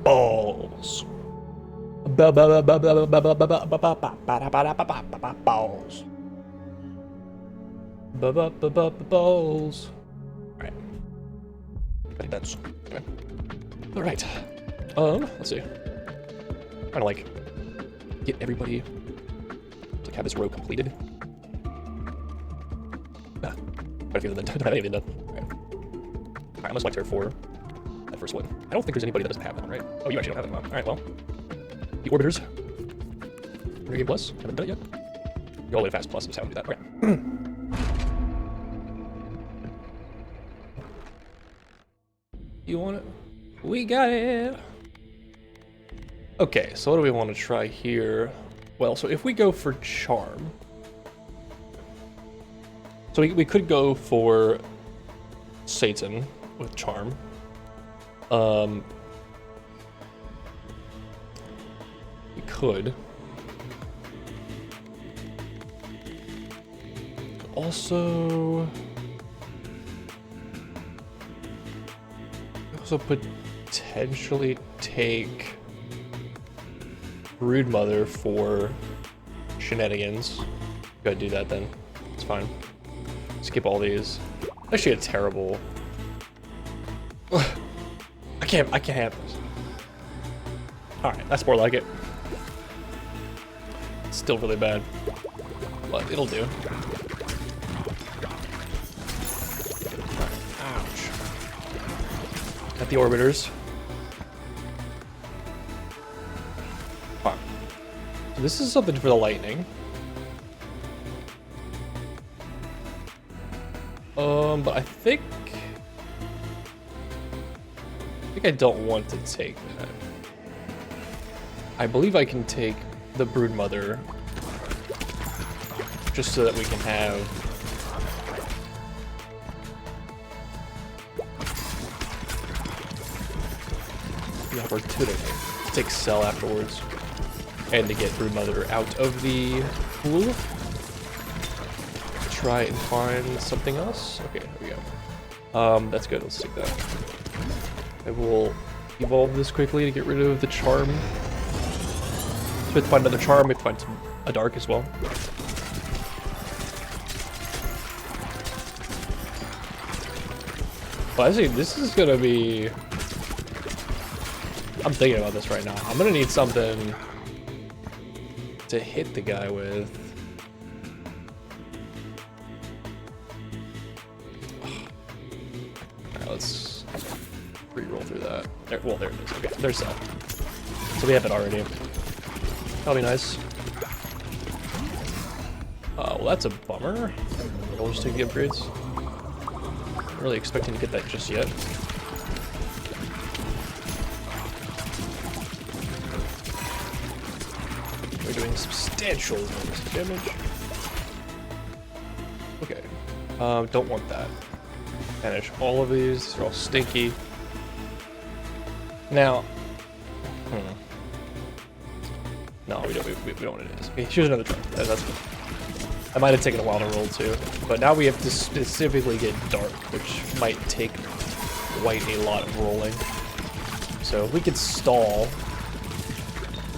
Balls. Balls. Balls. Alright. Pretty nuts. Okay. Alright. Let's see. Trying to like get everybody to like have this row completed. Quite a few of them done. Okay. Alright, I'm gonna select tier 4. That first one. I don't think there's anybody that doesn't have that one, right? Oh, you actually don't have that one. Alright, well. The Orbiters. Renegade Plus. Haven't done it yet. Go all the way to Fast Plus is how we do that. Okay. You want it? We got it! Okay, so what do we want to try here? Well, so if we go for Charm... So we could go for Satan with Charm. We could. Also potentially take Broodmother for shenanigans. Gotta do that then. It's fine. Skip all these. Actually, a terrible. I can't have this. All right, that's more like it. It's still really bad, but it'll do. Ouch. Got the Orbiters. Fine. So this is something for the lightning. But I think I don't want to take that. I believe I can take the Broodmother just so that we can have the opportunity to take Cell afterwards and to get Broodmother out of the pool. Try and find something else. Okay, there we go. That's good. Let's take that. I will evolve this quickly to get rid of the Charm. So we have to find another Charm. We have to find a Dark as well. Well, I see this is gonna be. I'm thinking about this right now. I'm gonna need something to hit the guy with. Let's re-roll through that. There, well, there it is. Okay, there's that. So we have it already. That'll be nice. Well, that's a bummer. We'll just take the upgrades. Not really expecting to get that just yet. We're doing substantial damage. Okay. Don't want that. Banish all of these. They're all stinky. Now, no, we don't want it is. Okay, here's another try. That's good. I might have taken a while to roll too, but now we have to specifically get Dark, which might take quite a lot of rolling. So if we could stall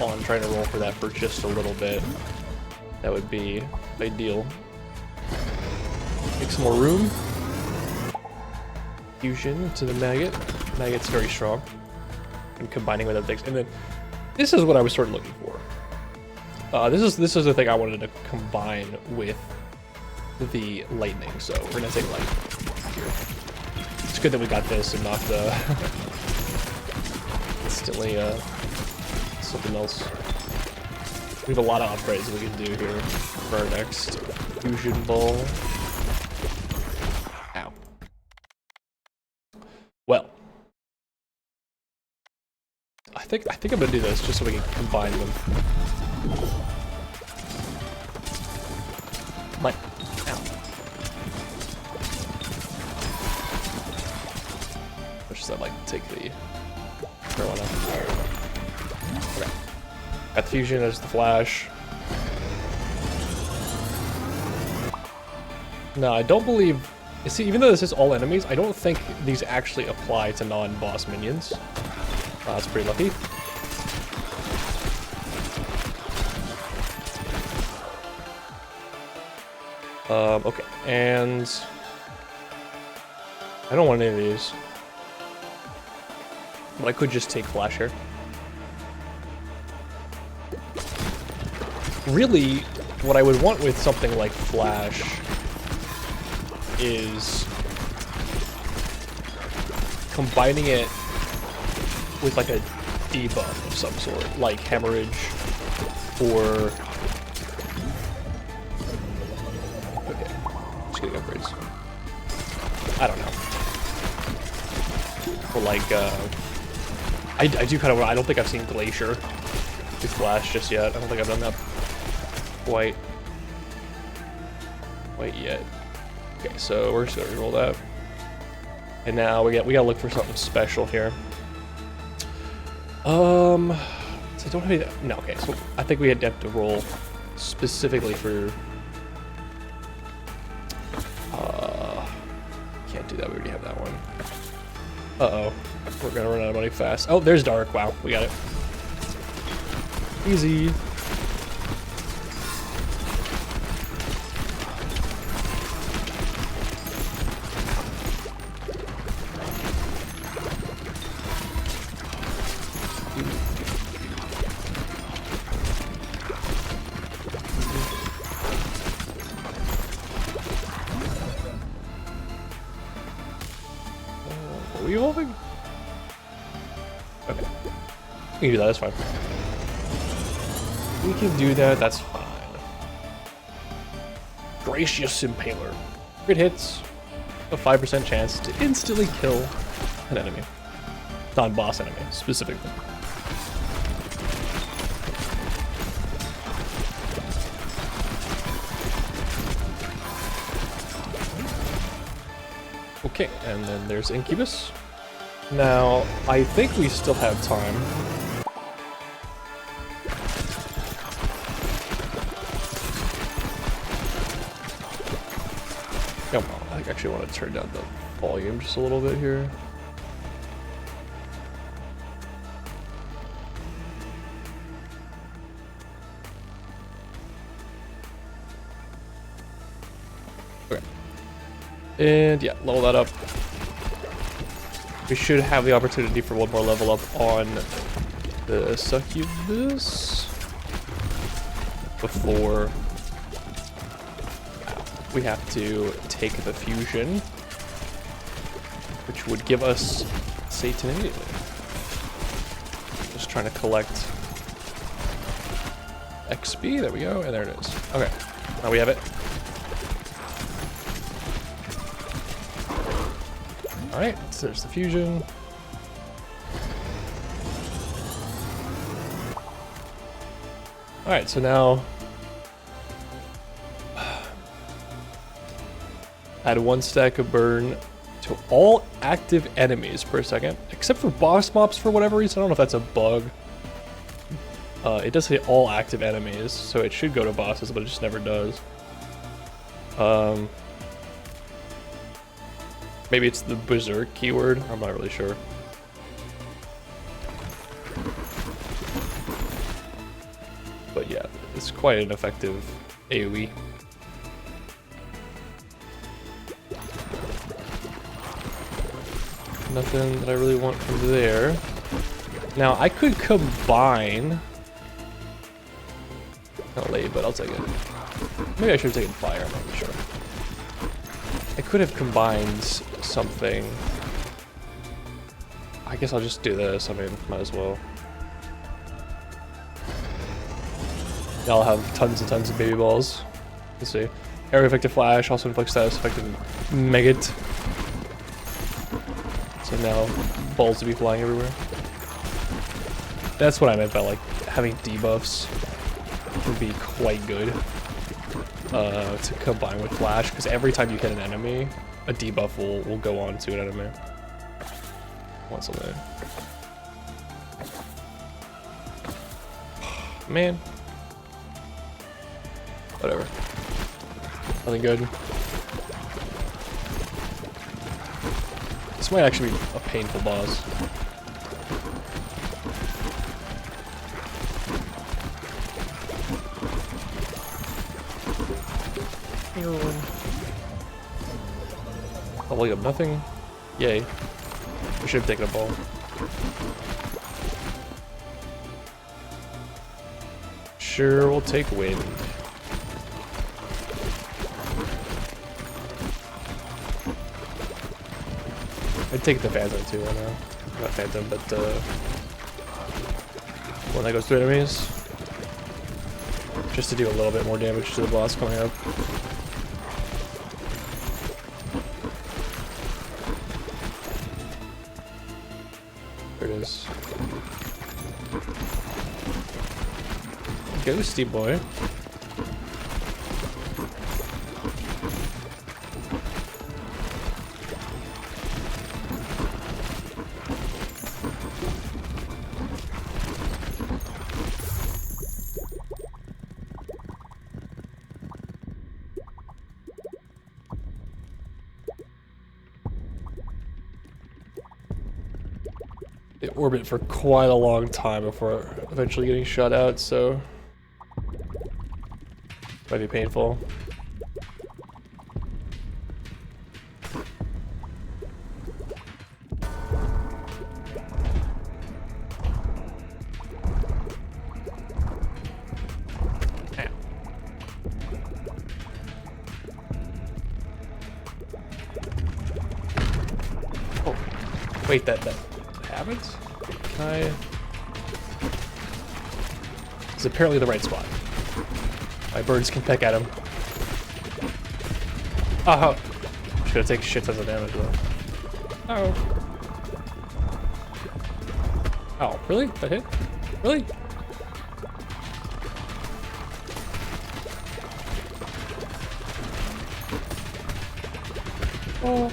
on trying to roll for that for just a little bit, that would be ideal. Make some more room. Fusion to the Maggot. Maggot's very strong. And combining with other things. And then this is what I was sort of looking for. This is the thing I wanted to combine with the lightning. So we're gonna take lightning here. It's good that we got this and not the instantly something else. We have a lot of upgrades we can do here for our next fusion ball. Ow. Well, I think I'm gonna do this just so we can combine them. Ow. Which is I like to take the marijuana. Okay. Got the fusion, there's the flash. No, I don't believe You see, even though this is all enemies, I don't think these actually apply to non-boss minions. That's pretty lucky. Okay, and I don't want any of these. But I could just take Flash here. Really, what I would want with something like Flash is combining it with like a debuff of some sort, like Hemorrhage or... Okay, just getting upgrades. I don't know. Or like, I do kind of, I don't think I've seen Glacier with Flash just yet. I don't think I've done that quite yet. Okay, so we're just gonna reroll that. And now we gotta look for something special here. So I don't have any, no, okay, so I think we have to roll specifically for, can't do that, we already have that one. Uh-oh, we're gonna run out of money fast. Oh, there's Dark, wow, we got it. Easy. Are we evolving? Okay. We can do that, that's fine. We can do that, that's fine. Gracious Impaler. Crit hits, a 5% chance to instantly kill an enemy. Non-boss enemy, specifically. Okay, and then there's Incubus. Now, I think we still have time. Come on, I actually want to turn down the volume just a little bit here. Okay. And yeah, level that up. We should have the opportunity for one more level up on the Succubus before we have to take the fusion, which would give us Satan immediately. Just trying to collect XP, there we go, and there it is. Okay, now we have it. Alright, so there's the fusion. Alright, so now add 1 stack of burn to all active enemies per second, except for boss mobs for whatever reason. I don't know if that's a bug. It does say all active enemies, so it should go to bosses, but it just never does. Maybe it's the Berserk keyword, I'm not really sure. But yeah, it's quite an effective AoE. Nothing that I really want from there. Now, I could combine... Not late, but I'll take it. Maybe I should have taken fire, I'm not really sure. I could have combined something. I guess I'll just do this, I mean, might as well. I'll have tons and tons of baby balls. Let's see. Area effective flash, also inflicts status effective maggot. So now, balls to be flying everywhere. That's what I meant by like having debuffs would be quite good to combine with flash, because every time you hit an enemy, a debuff will go on to an enemy. Want something? Man. Whatever. Nothing good. This might actually be a painful boss. Leveling up nothing. Yay. We should have taken a ball. Sure, we'll take wind. I'd take the Phantom too right now. Not Phantom, but one that goes through enemies. Just to do a little bit more damage to the boss coming up. There it is. Ghosty boy. They orbit for quite a long time before eventually getting shot out, so might be painful. Oh, wait, that happens? Can I? It's apparently the right spot. My birds can peck at him. Oh, just gonna take shit tons of damage though. Oh. Oh, really? That hit? Really? Oh.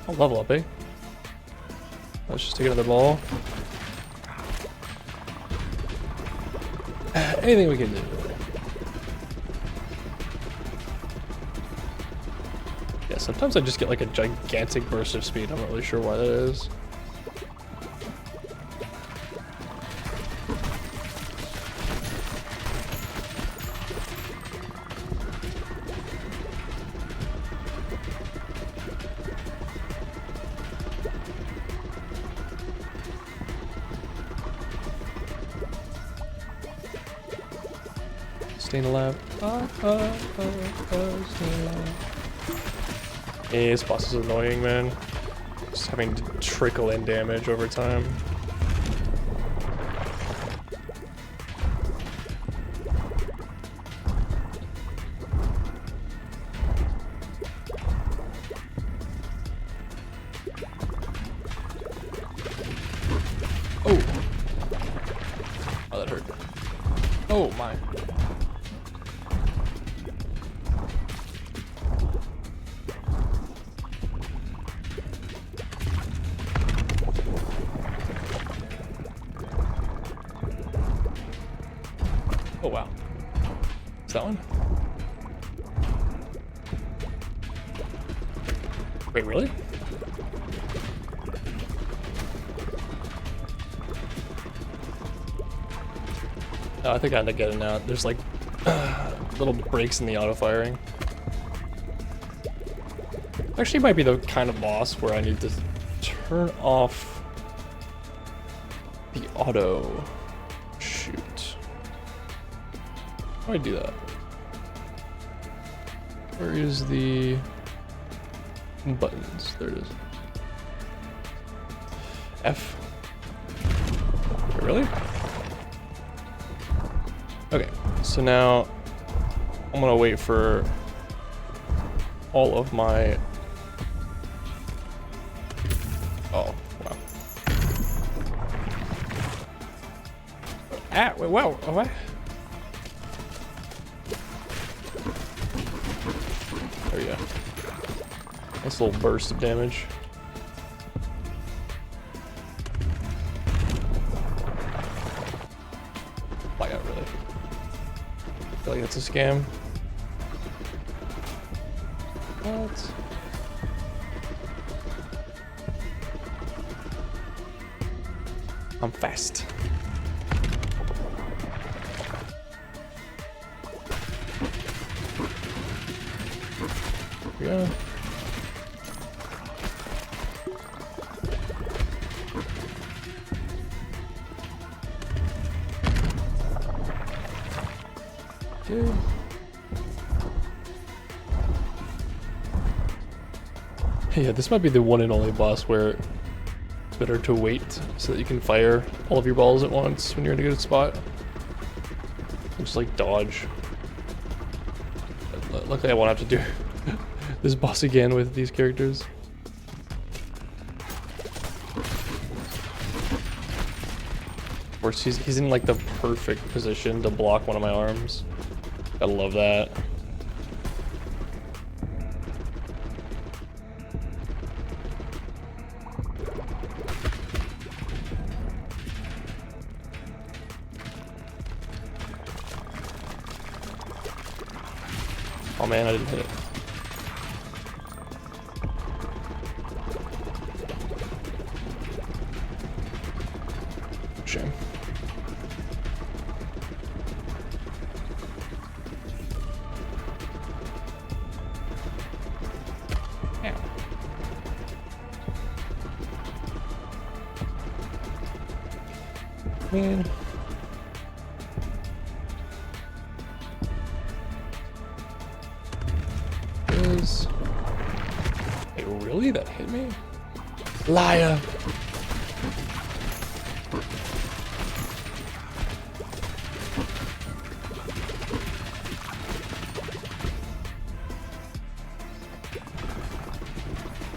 I'll level up, eh? Let's just take another ball. Anything we can do. Yeah, sometimes I just get like a gigantic burst of speed. I'm not really sure why that is. Staying alive. Staying alive. Yeah, this boss is annoying, man. Just having to trickle in damage over time. Oh! Oh, that hurt. Oh my. Oh wow. Is that one? Wait, really? Oh, I think I end up getting out. There's like little breaks in the auto firing. Actually, might be the kind of boss where I need to turn off the auto shoot. How do I do that? Where is the buttons? There it is. F. Wait, really? Okay, so now I'm gonna wait for all of my... Oh, wow. Ah, wait, wow, what? Nice little burst of damage. My God, really? I feel like that's a scam. What? I'm fast. Yeah. Okay. Yeah, this might be the one and only boss where it's better to wait so that you can fire all of your balls at once when you're in a good spot. Just like dodge. Luckily I won't have to do this boss again with these characters. Of course, he's in like the perfect position to block one of my arms. Gotta love that. Oh man, I didn't hit it. Shame. Ow. Man. Wait, really? That hit me? Liar!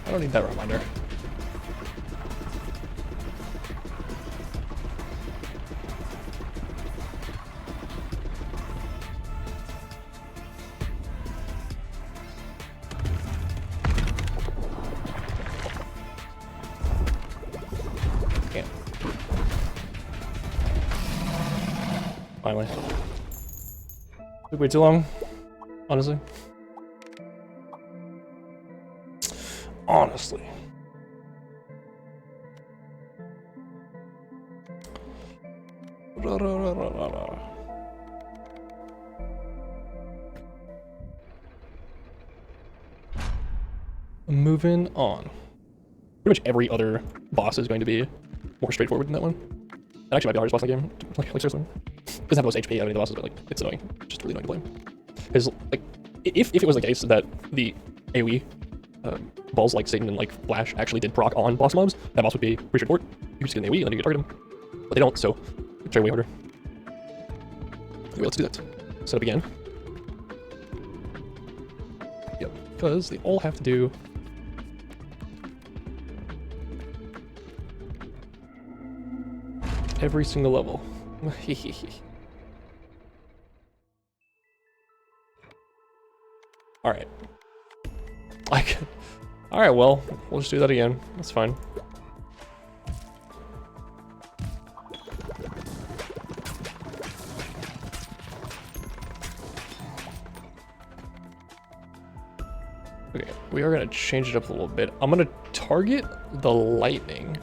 I don't need that reminder. Finally. Took way too long, honestly. Honestly. Moving on. Pretty much every other boss is going to be more straightforward than that one. That actually might be the hardest boss in the game. Like seriously. Doesn't have the most HP out of any of the bosses, but like it's annoying. It's just really annoying to play. Because like if it was the case that the AoE balls like Satan and like Flash actually did proc on boss mobs, that boss would be pretty straightforward. You just get an AoE and then you can target them. But they don't, so it's way harder. Anyway, let's do that. Set up again. Yep, because they all have to do every single level. Alright. Alright, well, we'll just do that again. That's fine. Okay, we are gonna change it up a little bit. I'm gonna target the lightning.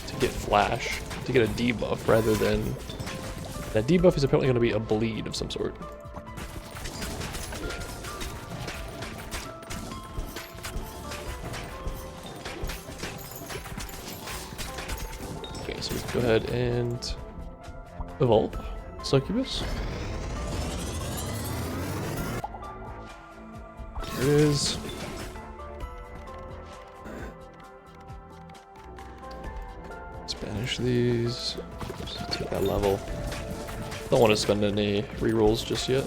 To get Flash, to get a debuff rather than... That debuff is apparently going to be a bleed of some sort. Okay, so we can go ahead and evolve Succubus. There it is. Let's banish these. Just take that level. Don't want to spend any rerolls just yet.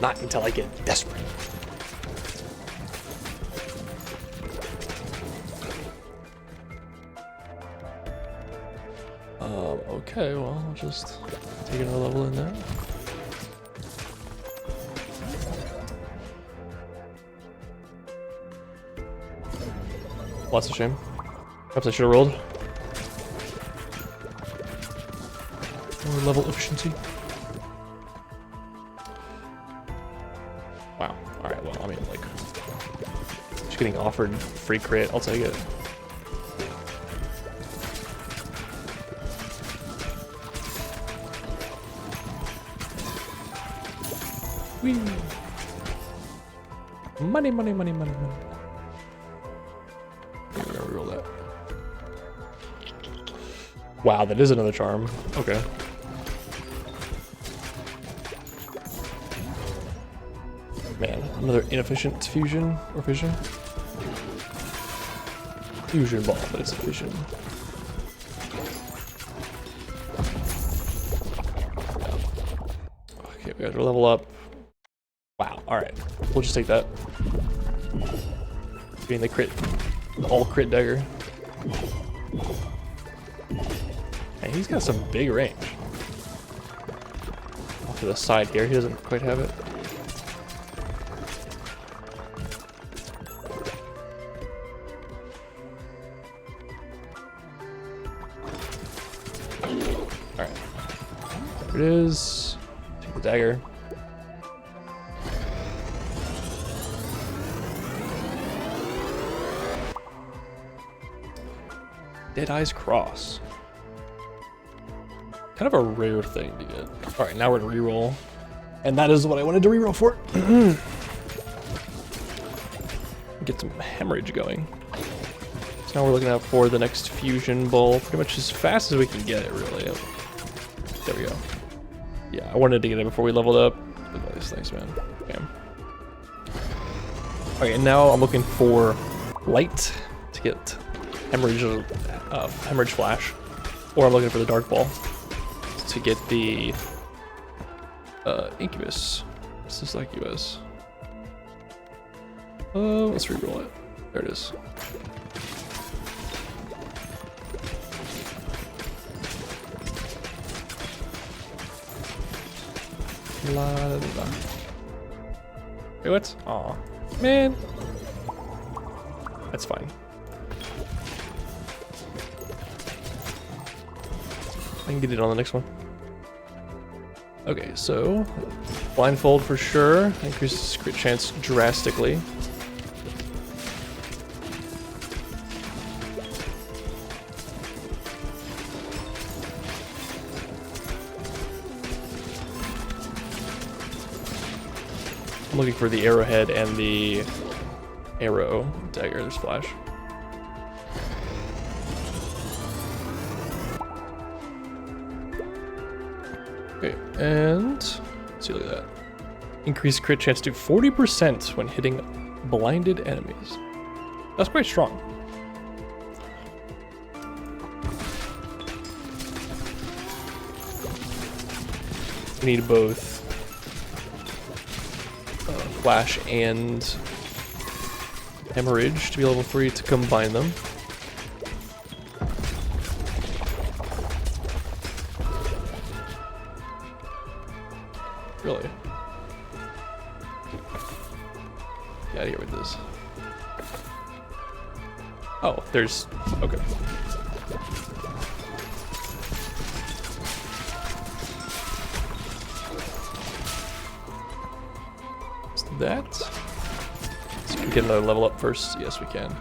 Not until I get desperate. Okay, well, I'll just Take another level in there. Well, that's a shame. Perhaps I should have rolled. More level efficiency. Wow. Alright, well, I mean, like, just getting offered free crit, I'll take it. Whee! Money, money, money, money, money. I'm gonna reroll that. Wow, that is another charm. Okay. Man, another inefficient fusion or fission? Fusion ball, but it's a fission. Okay, we gotta level up. Wow, alright. We'll just take that. Being the crit, the all crit dagger. And he's got some big range. Off to the side here, he doesn't quite have it. Alright. There it is. Take the dagger. Deadeye's Cross. Kind of a rare thing to get. Alright, now we're gonna reroll. And that is what I wanted to reroll for. Get some hemorrhage going. So now we're looking out for the next fusion bowl pretty much as fast as we can get it, really. There we go. Yeah, I wanted to get it before we leveled up. Look at all these things, man. Bam. Okay, and now I'm looking for light to get hemorrhage, hemorrhage flash, or I'm looking for the dark ball to get the incubus. What's this incubus? Let's reroll it. There it is. La, la, la. Wait, what? Aw, man. That's fine. I can get it on the next one. Okay, so blindfold for sure. Increases crit chance drastically. I'm looking for the arrowhead and the arrow dagger. There's flash. Okay, and let's see, look at that. Increased crit chance to 40% when hitting blinded enemies. That's quite strong. We need both flash and hemorrhage to be level 3 to combine them. Really? Get out of here with this. Oh, there's... okay. Is that? So we can get another level up first. Yes, we can.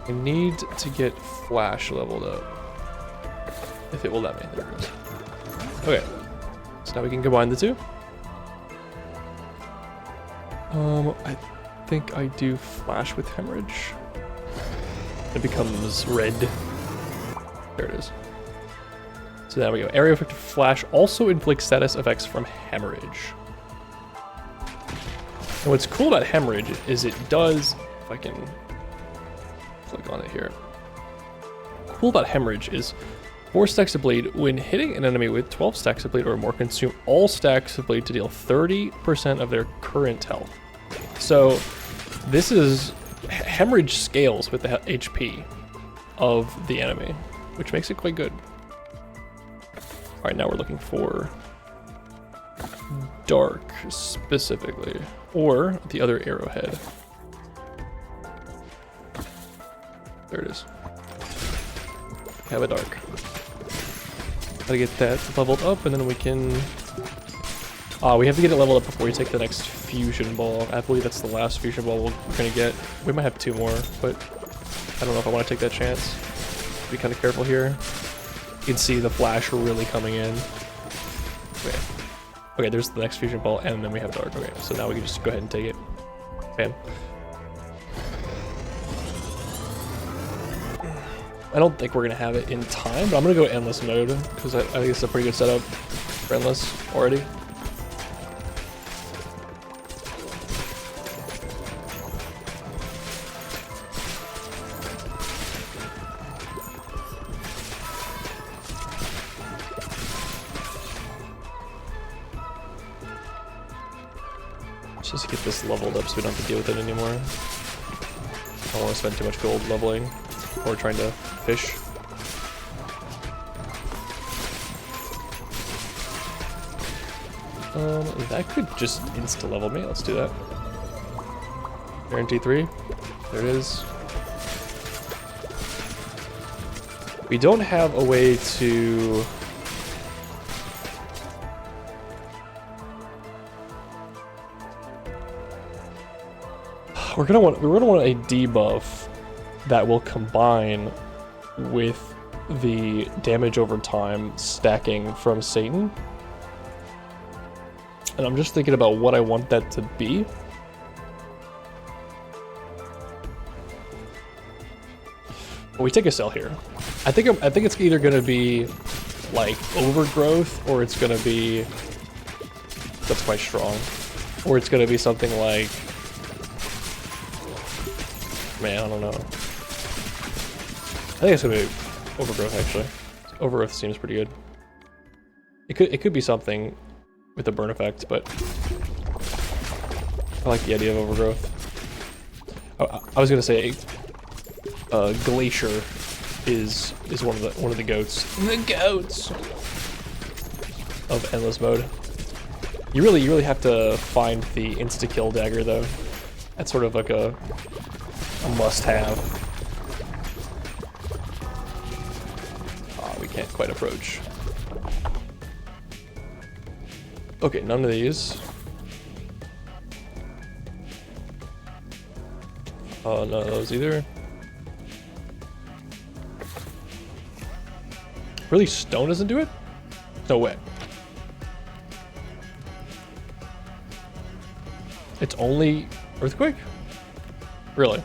I need to get Flash leveled up. If it will let me. There it goes. Okay. So now we can combine the two. I think I do Flash with hemorrhage. It becomes red. There it is. So there we go. Area effective Flash also inflicts status effects from hemorrhage. And what's cool about hemorrhage is it does, if I can click on it here. Cool about hemorrhage is 4 stacks of bleed. When hitting an enemy with 12 stacks of bleed or more, consume all stacks of bleed to deal 30% of their current health. So this is hemorrhage scales with the HP of the enemy, which makes it quite good. All right, now we're looking for dark specifically, or the other arrowhead. There it is. Have a dark. Gotta get that leveled up, and then we can... we have to get it leveled up before we take the next fusion ball. I believe that's the last fusion ball we're gonna get. We might have 2 more, but I don't know if I want to take that chance. Be kind of careful here. You can see the flash really coming in. Okay. Okay, there's the next fusion ball, and then we have dark. Okay, so now we can just go ahead and take it. Bam. I don't think we're gonna have it in time, but I'm gonna go endless mode because I think it's a pretty good setup for endless already. Just get this leveled up so we don't have to deal with it anymore. I don't want to spend too much gold leveling or trying to fish. That could just insta-level me. Let's do that. Guarantee 3. There it is. We don't have a way to... We're gonna want a debuff that will combine with the damage over time stacking from Satan. And I'm just thinking about what I want that to be. Well, we take a sell here. I think it's either gonna be like overgrowth, or it's gonna be... That's quite strong. Or it's gonna be something like... Man, I don't know. I think it's gonna be overgrowth actually. Overgrowth seems pretty good. It could be something with a burn effect, but I like the idea of overgrowth. I was gonna say Glacier is one of the goats. The goats of endless mode. You really have to find the insta kill dagger though. That's sort of like a must-have. We can't quite approach. Okay, none of these. None of those either. Really, stone doesn't do it? No way. It's only earthquake? Really?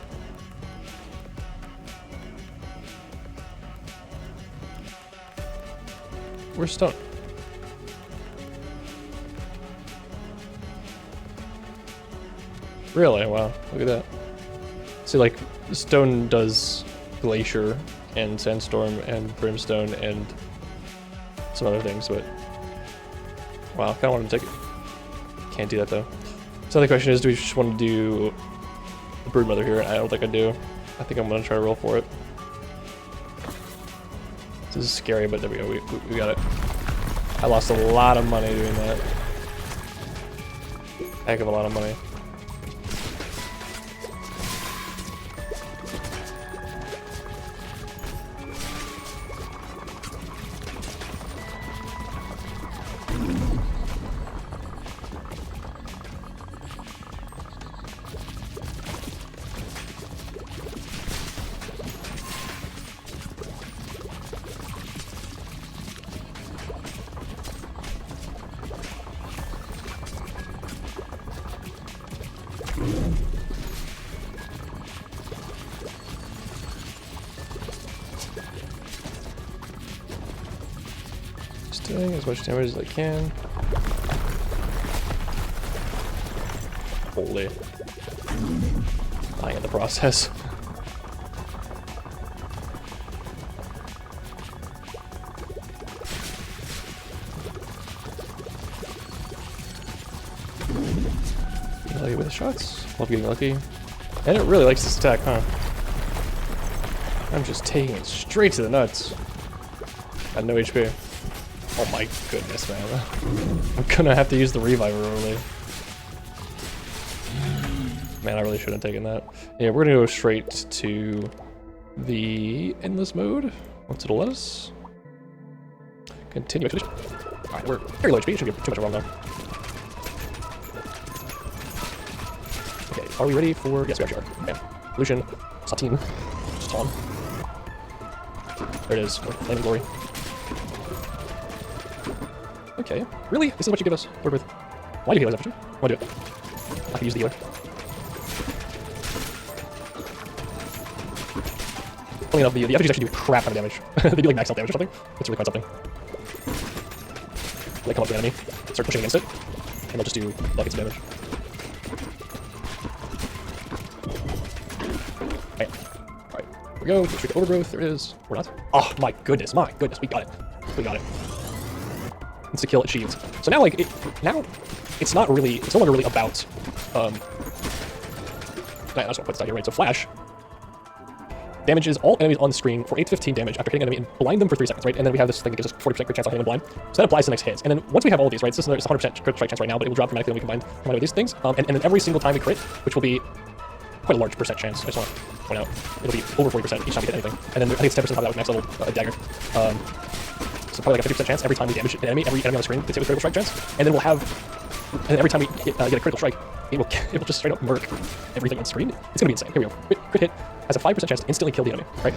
Where's stone? Really? Wow, look at that. See, like, stone does glacier and sandstorm and brimstone and some other things, but wow, I kind of want to take it. Can't do that though. So the question is, do we just want to do the broodmother here? I don't think I do. I think I'm gonna try to roll for it. This is scary, but there we go. We got it. I lost a lot of money doing that. Heck of a lot of money. Doing as much damage as I can. Holy. Dying in the process. Getting lucky with the shots. Love getting lucky. And it really likes this attack, huh? I'm just taking it straight to the nuts. Got no HP. Oh my goodness, man. I'm gonna have to use the reviver overlay. Man, I really shouldn't have taken that. Yeah, we're gonna go straight to the endless mode. Once it'll let us. Continue expedition. Alright, we're very low HP. It shouldn't be too much of a problem though. Okay, are we ready for... Yes, we actually are. Okay. Lucian, Satine, just on. There it is. Landing glory. Okay. Really? This is what you give us? Work with. Why do you heal us, actually? Why do it? I can use the healer. Funny enough, the effigies actually do a crap ton of damage. They do like max health damage or something. It's really quite something. They come up to an enemy, start pushing against it, and they'll just do buckets of damage. Alright. Alright. Here we go. Retreat to overgrowth. There it is. Or not. Oh my goodness. My goodness. We got it. We got it. Insta kill achieved. So now, like, now it's not really, it's no longer really about, that's what puts down here, right? So Flash damages all enemies on the screen for 8 to 15 damage after hitting an enemy and blind them for 3 seconds, right? And then we have this thing that gives us 40% crit chance on hitting them blind. So that applies to the next hits. And then once we have all of these, right? So this is 100% crit strike chance right now, but it will drop dramatically when we combine with these things. And then every single time we crit, which will be quite a large percent chance, I just want to point out, it'll be over 40% each time we hit anything. And then I think it's 10% of that with max level dagger. So probably like a 50% chance every time we damage an enemy, every enemy on the screen gets hit with critical strike chance. And then we'll have, and then every time we get a critical strike, it will just straight up murk everything on the screen. It's gonna be insane. Here we go. Crit hit has a 5% chance to instantly kill the enemy, right?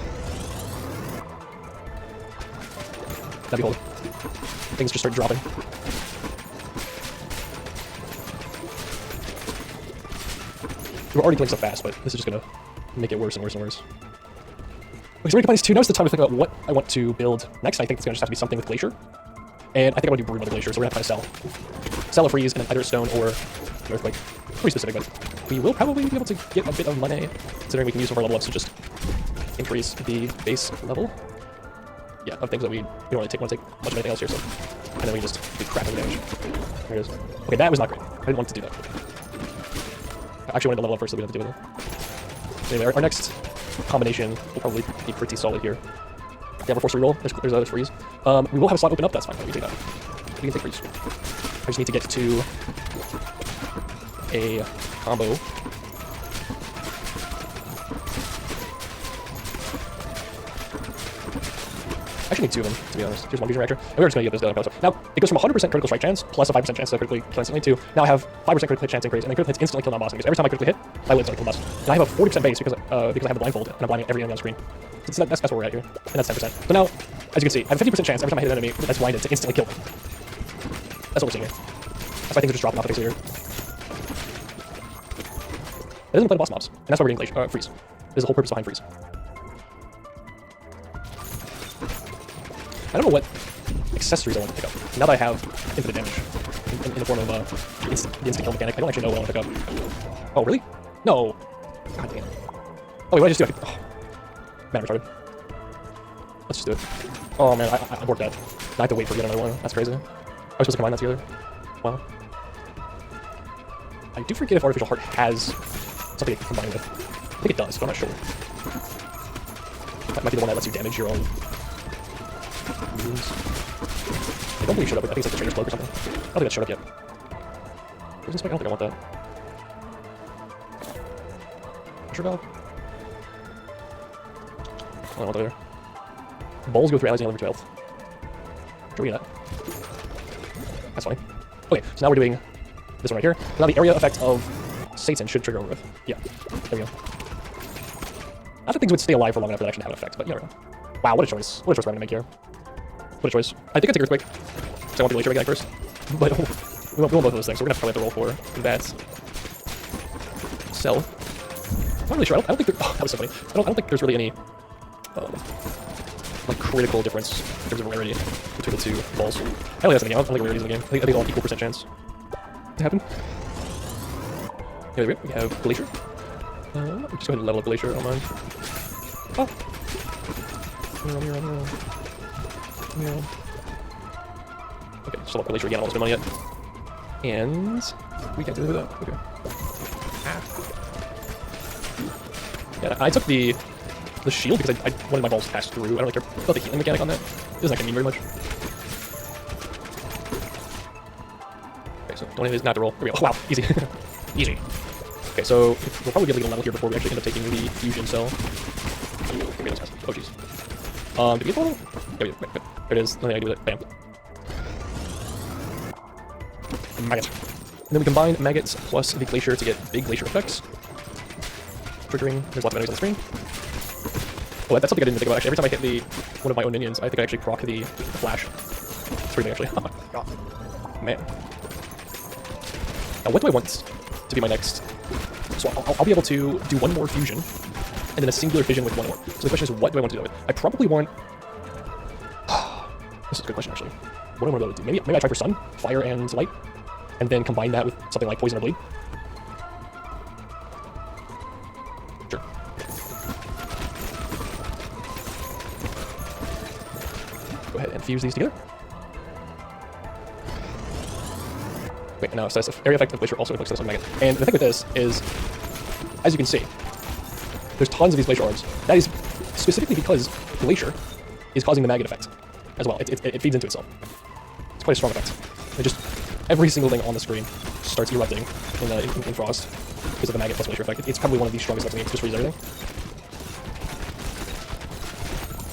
Now behold, things just start dropping. We're already killing so fast, but this is just gonna make it worse and worse and worse. Okay, so we're combining 2. Now it's the time to think about what I want to build next. I think it's gonna just have to be something with Glacier. And I think I want to do Broom with Glacier, so we're gonna have to kind of sell a freeze and then either a stone or an earthquake. Pretty specific, but we will probably be able to get a bit of money, considering we can use some of our level ups to just increase the base level. Yeah, of things that we don't really want to take much of anything else here, so. And then we just do crap of damage. There it is. Okay, that was not great. I didn't want to do that. I actually wanted to level up first so we don't have to deal with it. Anyway, our next combination will probably be pretty solid here. Yeah, we're forced to reroll. There's a freeze. We will have a slot open up, that's fine. We can take that. We can take freeze. I just need to get to a combo. I actually need 2 of them, to be honest. Here's one fusion reactor. And we're just going to get this done. Now, it goes from 100% critical strike chance, plus a 5% chance to critically kill instantly, to now I have 5% critical hit chance increase, and then critical hits instantly kill non-boss enemies. Every time I critically hit, I will instantly kill boss. And I have a 40% base because I have the blindfold, and I'm blinding every enemy on the screen. So that's where we're at here. And that's 10%. So now, as you can see, I have a 50% chance every time I hit an enemy that's blinded to instantly kill them. That's what we're seeing here. That's why things are just dropping off the face here. It doesn't play the boss mobs, and that's why we're getting freeze. There's the whole purpose behind freeze. I don't know what accessories I want to pick up. Now that I have infinite damage in the form of the instant kill mechanic, I don't actually know what I want to pick up. Oh, really? No. God damn it. Oh, wait, what did I just do? Man, I'm retarded. Let's just do it. Oh man, I worked that. I have to wait for yet another one. That's crazy. I was supposed to combine that together. Wow. I do forget if Artificial Heart has something to combine with. I think it does, but I'm not sure. That might be the one that lets you damage your own moons. I don't think it showed up. I think it's like the Trainer's Cloak or something. I don't think that showed up yet. Where's this spike? I don't think I want that. Pressure valve? I don't want that either. Balls go through allies and level 2 health. Sure, we get that. That's fine. Okay, so now we're doing this one right here. So now the area effect of Satan should trigger over with. Yeah, there we go. Not that things would stay alive for long enough for that actually to have an effect, but you never know. Wow, what a choice. What a choice we're going to make here. What a choice. I think I take Earthquake. So I want the Glacier mechanic first. But we want both of those things, so we're going to probably have to roll for that. Sell. I'm not really sure. I don't think there, oh, that was so funny. I don't think there's really any like critical difference in terms of rarity between the 2 balls. I don't think that's anything. I don't think rarities in the game. I think they all have equal percent chance to happen. Here we have Glacier. We'll just go ahead and level up Glacier, I don't mind. Oh! Mirror. Okay, still up Glacier again, almost no money yet. And we can't do that. Okay. Ah. Yeah, I took the shield because I wanted my balls to pass through. I don't really care about the healing mechanic on that. It doesn't actually mean very much. Don't need not to roll. Here we go. Wow, easy. Easy. Okay, so we'll probably get like a level here before we actually end up taking the fusion cell. Oh jeez. Did we get the level? Yeah, we did. Good. There it is. Nothing I can do with it. Bam. Maggot. And then we combine maggots plus the glacier to get big glacier effects. Triggering. There's lots of enemies on the screen. Oh, that's something I didn't think about actually. Every time I hit one of my own minions, I think I actually proc the flash. It's pretty big actually. God. Man. Now what do I want to be my next? So I'll be able to do one more fusion, and then a singular fission with one more. So the question is, what do I want to do with it? I probably want... This is a good question actually. What do I want to be able to do? Maybe I try for sun, fire, and light, and then combine that with something like poison or bleed. Sure. Go ahead and fuse these together. Wait, no, it says area effect of glacier also inflicts this on maggot. And the thing with this is, as you can see, there's tons of these glacier orbs. That is specifically because glacier is causing the maggot effect as well. It feeds into itself. It's quite a strong effect. And just every single thing on the screen starts erupting in frost because of the maggot plus glacier effect. It's probably one of the strongest effects in the game. It just freezes everything.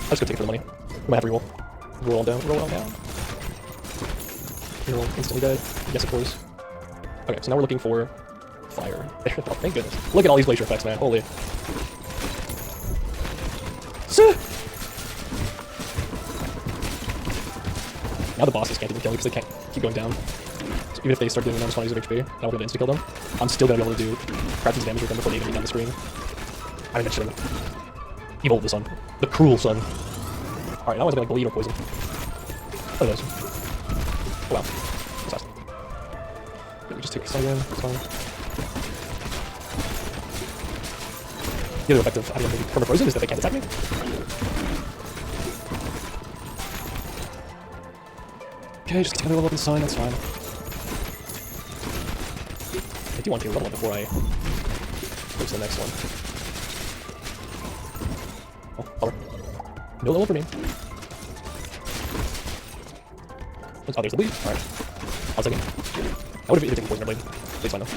I'll just go take it for the money. We might have to reroll. Roll down. Roll on down. Reroll instantly dead. Yes, of course. Okay, so now we're looking for fire. Oh, thank goodness. Look at all these glacier effects, man. Holy. Now the bosses can't even kill me because they can't keep going down. So even if they start doing minus 20s of HP, I won't be able to insta-kill them. I'm still going to be able to do crap damage with them before they even get down the screen. I mean, actually, evil the sun. The cruel sun. Alright, now it's like bleed or poison. Look at those. Oh, wow. That's awesome. Let me just take some again. That's fine. The other effect of having them perma-frozen is that they can't attack me. Okay, just continue to level up the sign, that's fine. I do want to level up before I go to the next one. Oh, power. No level for me. Oh, there's the bleed. Alright. I was thinking. I would have either taken poison or bleed. Bleed's fine though.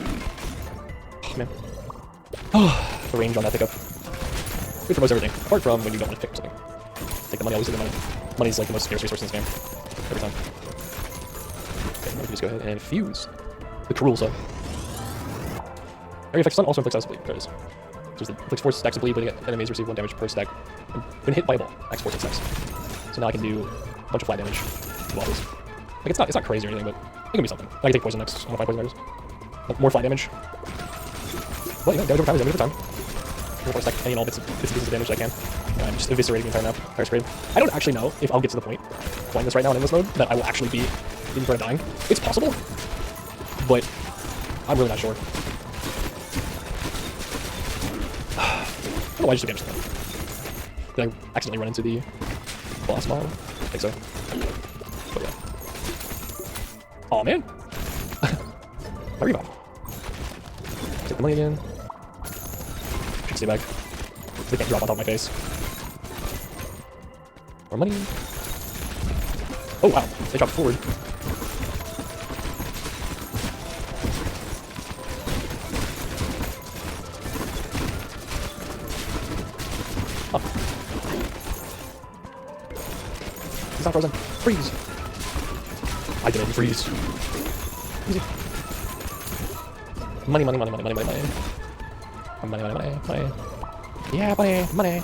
Oh, man. Oh, the range on that pickup. Good for most everything. Apart from when you don't want to pick something. Take the money, always take the money. Money's like the most scarce resource in this game. Every time. Okay, now we can just go ahead and fuse the cruel sun. Area effect stun also inflicts us bleed. There it is. So it inflicts 4 stacks of bleed, bleeding enemies receive 1 damage per stack. And when hit by a ball, max 14 stacks. So now I can do a bunch of flat damage to bosses. Like it's not crazy or anything, but it can be something. I can take poison next. I want to find poison arrows. Like more flat damage. Well, you know, damage over time is damage over time. I'm gonna stack any and all bits and pieces of damage that I can. And I'm just eviscerating the entire map. Entire screen. I don't actually know if I'll get to the point playing this right now in this mode that I will actually be in front of dying. It's possible, but I'm really not sure. I don't know why I just took damage to them. Did I accidentally run into the boss mod? I think so. But yeah. Aw, man. My revive. Take the money again. Should stay back. They can't drop on top of my face. More money. Oh wow, they dropped forward. Oh. He's not frozen. Freeze! I didn't freeze. Easy. Money, money, money, money, money, money, money. Money, money, money, money. Yeah, money, money.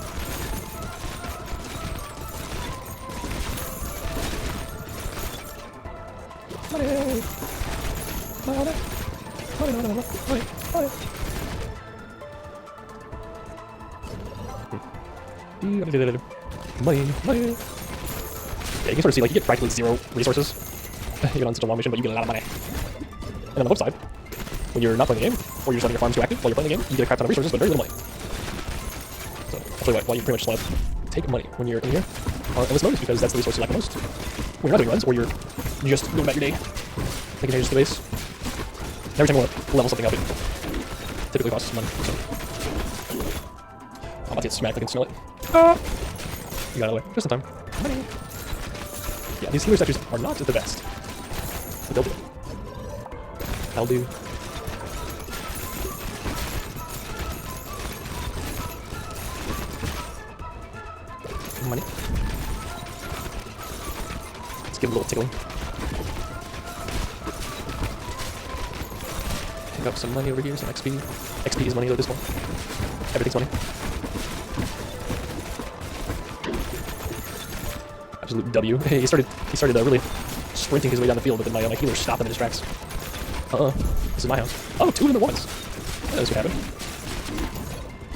Money. Money, money. Money, money, money, money. Money, money. Yeah, you can sort of see, like, you get practically 0 resources even on such a long mission, but you get a lot of money. And on the flip side, when you're not playing the game, or you're just letting your farms too active while you're playing the game, you get a crap ton of resources, but very little money. So, I'll tell you what, why you pretty much just want to take money when you're in here on endless mode is because that's the resource you like the most. When you're not doing runs, or you're just going about your day, making changes to the base, every time you want to level something up, it typically costs money. So, I'm about to get smacked, I can smell it. Ah! You got out of the way, just in time. Money! Yeah, these healer statues are not the best, but they'll do it. I'll do. Money. Let's give it a little tickling. Pick up some money over here, some XP. XP is money at this point. Everything's money. Absolute W. Hey, he started really sprinting his way down the field, but then my healer stopped him in his tracks. This is my house. Oh, 2 of them at once. That's what happened.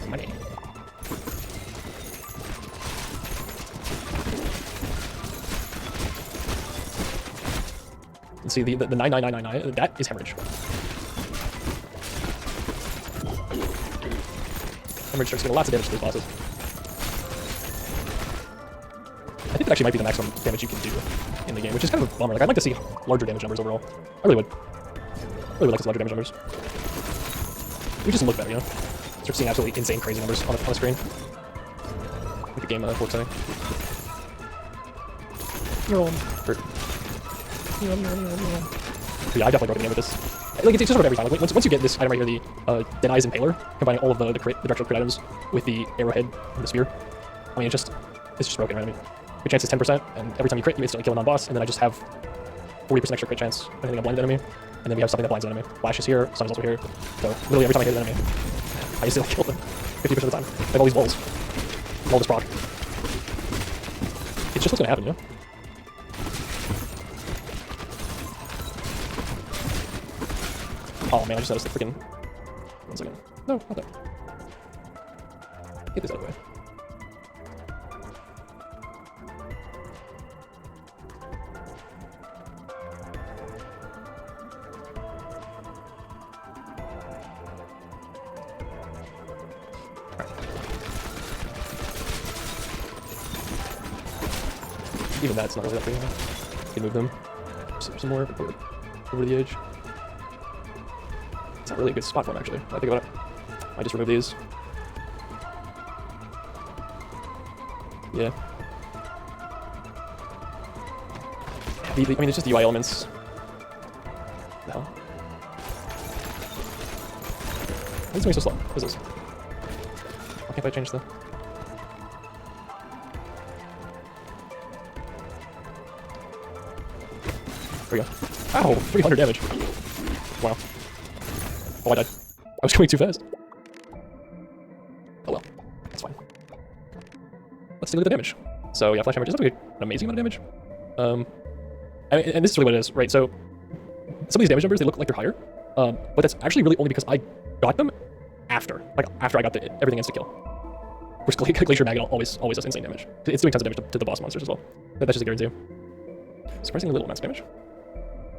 Money. Let's see, the 99999, that is hemorrhage. Hemorrhage starts doing lots of damage to these bosses. I think that actually might be the maximum damage you can do in the game, which is kind of a bummer. Like, I'd like to see larger damage numbers overall. I really would. Really would like to see larger damage numbers. It would just look better, you know? Start seeing absolutely insane, crazy numbers on the screen. Like the game works, I think. You're on. Yeah, I definitely broke the game with this. Like, it's just sort of every time. Like, once you get this item right here, the Dead Eyes Impaler, combining all of the directional crit items with the arrowhead and the spear, I mean, it's just broken, right? I mean, crit chance is 10%, and every time you crit, you instantly kill a non-boss, and then I just have 40% extra crit chance when hitting a blinded enemy, and then we have something that blinds an enemy. Flash is here, Sun is also here, so literally every time I hit an enemy, I instantly kill them 50% of the time. I have all these walls. All this proc. It's just what's gonna happen, you know? Oh man, I just noticed the freaking... 1 second. No, not that. Get this out of the way. Even that's not really that big. You can move them some more over the edge. It's not really a good spot for them, actually. I think about it. I just remove these. Yeah. I mean, it's just the UI elements. What the hell? Why is it moving so slow? What is this? Why can't I change the... There we go. Ow! 300 damage. Wow. Oh, I died. I was going too fast. Oh well. That's fine. Let's take a look at the damage. So yeah, Flash Hammer doesn't have an amazing amount of damage. I mean, and this is really what it is, right? So some of these damage numbers, they look like they're higher. But that's actually really only because I got them after. Like, after I got everything instant kill. Of course, Glacier Maggot always does insane damage. It's doing tons of damage to the boss monsters as well. That's just a guarantee. Surprisingly little max damage.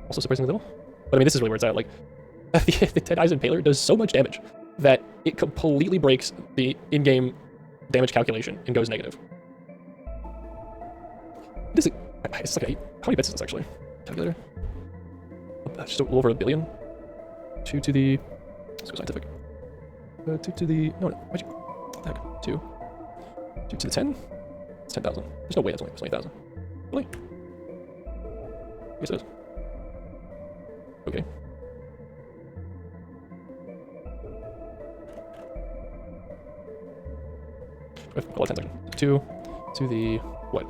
Also surprisingly little. But I mean, this is really where it's at. Like, the Dead Eyes Impaler does so much damage that it completely breaks the in-game damage calculation and goes negative. It's like 8. How many bits is this actually? Calculator? Just a little over 1 billion. 2 to the... Let's go scientific. 2 to the... No, why'd you... What the heck? 2. 2 to the 10? It's 10,000. There's no way that's only 20,000. Really? I guess it is. Okay. Hold on 10 seconds. 2 to the, what?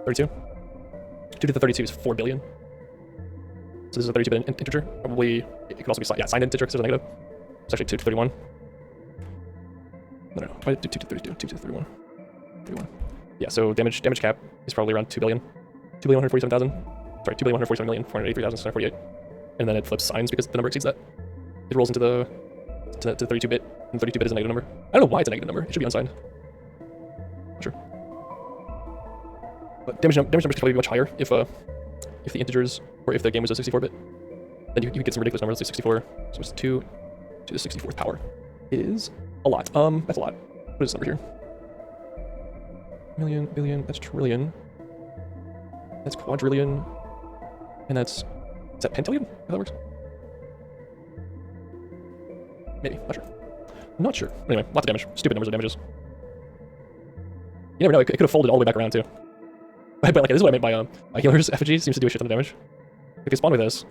32? 2 to the 32 is 4 billion. So this is a 32-bit integer. Probably, it could also be signed integer because there's a negative. It's actually 2 to 31. No. Why 2 to 32? 2 to 31. 31. Yeah, so damage cap is probably around 2 billion. 2,147,000. Sorry, 2,147,483,648. And then it flips signs because the number exceeds that. It rolls into the 32-bit, and 32-bit is a negative number. I don't know why it's a negative number. It should be unsigned. Not sure. But damage numbers could probably be much higher if the integers, or if the game was a 64-bit. Then you could get some ridiculous numbers, like 64. So it's 2 to the 64th power. Is a lot. That's a lot. What is this number here? Million, billion, that's trillion. That's quadrillion. And that's... Is that pentillion? How that works? Maybe. Not sure. Anyway, lots of damage. Stupid numbers of damages. You never know. It could have folded all the way back around too. But like, this is what I meant by my healer's effigy seems to do a shit ton of damage. If you spawn with this,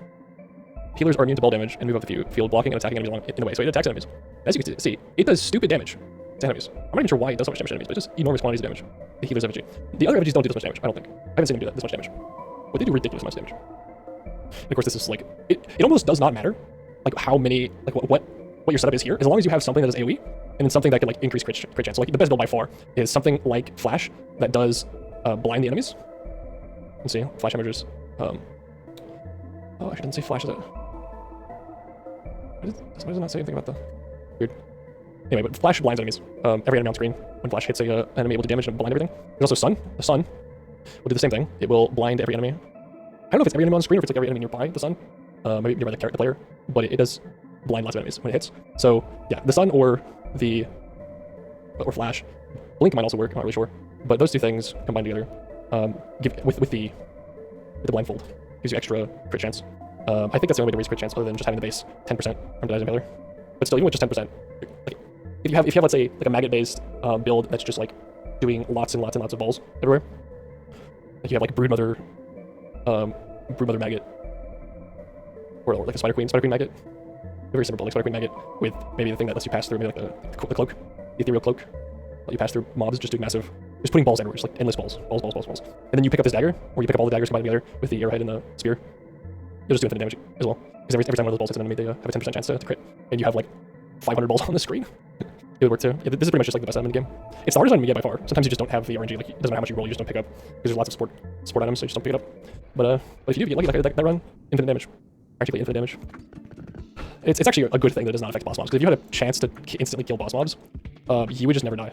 Healers are immune to ball damage and move up the field, blocking and attacking enemies along in the way. So it attacks enemies. As you can see, it does stupid damage to enemies. I'm not even sure why it does so much damage to enemies, but it's just enormous quantities of damage. The healers effigy. The other effigies don't do this much damage, I don't think. I haven't seen them do this much damage. But they do ridiculous amounts of damage. And of course, this is like, it almost does not matter, like how many, like what your setup is here, as long as you have something that is AoE, and then something that can like increase crit chance. So like the best build by far is something like Flash that does blind the enemies. Let's see, Flash hemorrhages. Oh, I shouldn't say Flash, is it? Why does it not say anything about the weird? Anyway, but Flash blinds enemies. Every enemy on screen, when Flash hits a enemy, it will do damage and blind everything. There's also Sun. The Sun will do the same thing. It will blind every enemy. I don't know if it's every enemy on the screen or if it's like every enemy nearby the Sun. Maybe nearby the player, but it does blind lots of enemies when it hits. So yeah, the Sun or Flash. Blink might also work. I'm not really sure, but those two things combined together give with the blindfold gives you extra crit chance. I think that's the only way to raise crit chance other than just having the base 10% from Denies Impaler. But still, even with just 10%, like if you have let's say like a maggot-based build that's just like doing lots and lots and lots of balls everywhere, like you have like Broodmother maggot, or like a Spider Queen maggot, a very simple build like Spider Queen maggot with maybe the thing that lets you pass through, maybe like the cloak, the ethereal cloak, let you pass through mobs, just doing massive, just putting balls everywhere, just like endless balls. And then you pick up this dagger, or you pick up all the daggers combined together with the arrowhead and the spear. You'll just do infinite damage as well, because every time one of those balls hits an enemy, they have a 10% chance to crit, and you have like 500 balls on the screen. It would work too. Yeah, this is pretty much just like the best item in the game. It's the hardest item you get by far. Sometimes you just don't have the RNG, like it doesn't matter how much you roll, you just don't pick up, because there's lots of support items, so you just don't pick it up. But if you do get lucky that run, infinite damage, practically infinite damage. It's actually a good thing that it does not affect boss mobs, because if you had a chance to instantly kill boss mobs, you would just never die.